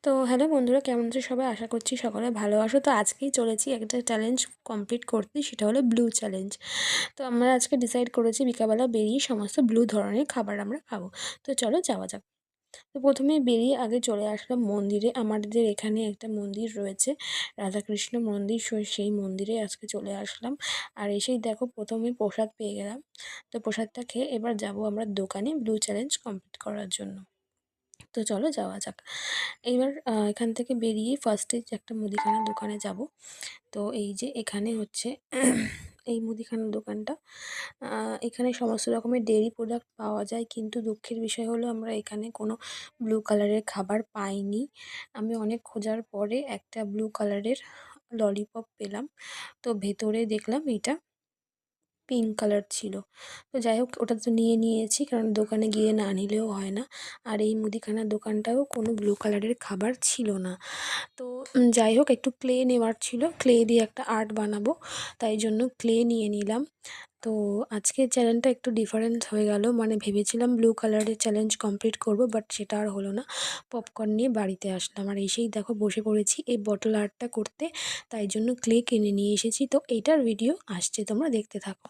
তো হ্যালো বন্ধুরা, কেমন আছো সবাই? আশা করছি সকলে ভালো আছো। তো আজকেই চলেছি একটা চ্যালেঞ্জ কমপ্লিট করতে, সেটা হলো ব্লু চ্যালেঞ্জ। তো আমরা আজকে ডিসাইড করেছি বিকালবেলা বেরিয়ে সমস্ত ব্লু ধরনের খাবার আমরা খাবো। তো চলো যাওয়া যাক। তো প্রথমেই বেরিয়ে আগে চলে আসলাম মন্দিরে। আমাদের এখানে একটা মন্দির রয়েছে, রাধাকৃষ্ণ মন্দির। সেই মন্দিরে আজকে চলে আসলাম। আর এসেই দেখো প্রথমেই প্রসাদ পেয়ে গেলাম। তো প্রসাদটা খেয়ে এবার যাব আমরা দোকানে ব্লু চ্যালেঞ্জ কমপ্লিট করার জন্য। তো চলো যাওয়া যাক। এইবার এখান থেকে বেরিয়ে ফার্স্টে একটা মুদিখানার দোকানে যাব। তো এই যে এখানে হচ্ছে এই মুদিখানার দোকানটা। এখানে সমস্ত রকমের ডেইরি প্রোডাক্ট পাওয়া যায়, কিন্তু দুঃখের বিষয় হলো আমরা এখানে কোনো ব্লু কালারের খাবার পাইনি। আমি অনেক খোঁজার পরে একটা ব্লু কালারের ললিপপ পেলাম। তো ভেতরে দেখলাম এটা পিঙ্ক কালার ছিল। তো যাই হোক, ওটা তো নিয়েছি, কারণ দোকানে গিয়ে না নিলেও হয় না। আর এই মুদিখানার দোকানটাও কোনো ব্লু কালারের খাবার ছিল না। তো যাই হোক, একটু ক্লে নেওয়ার ছিল, ক্লে দিয়ে একটা আর্ট বানাবো, তাই জন্য ক্লে নিয়ে নিলাম। তো আজকের চ্যালেঞ্জটা একটু ডিফারেন্ট হয়ে গেল। মানে ভেবেছিলাম ব্লু কালারের চ্যালেঞ্জ কমপ্লিট করব, বাট সেটা আর হলো না। পপকর্ন নিয়ে বাড়িতে আসলাম, আর এসেই দেখো বসে পড়েছি এই বটল আর্টটা করতে। তাই জন্য ক্লে কিনে নিয়ে এসেছি। তো এইটার ভিডিও আসছে, তোমরা দেখতে থাকো।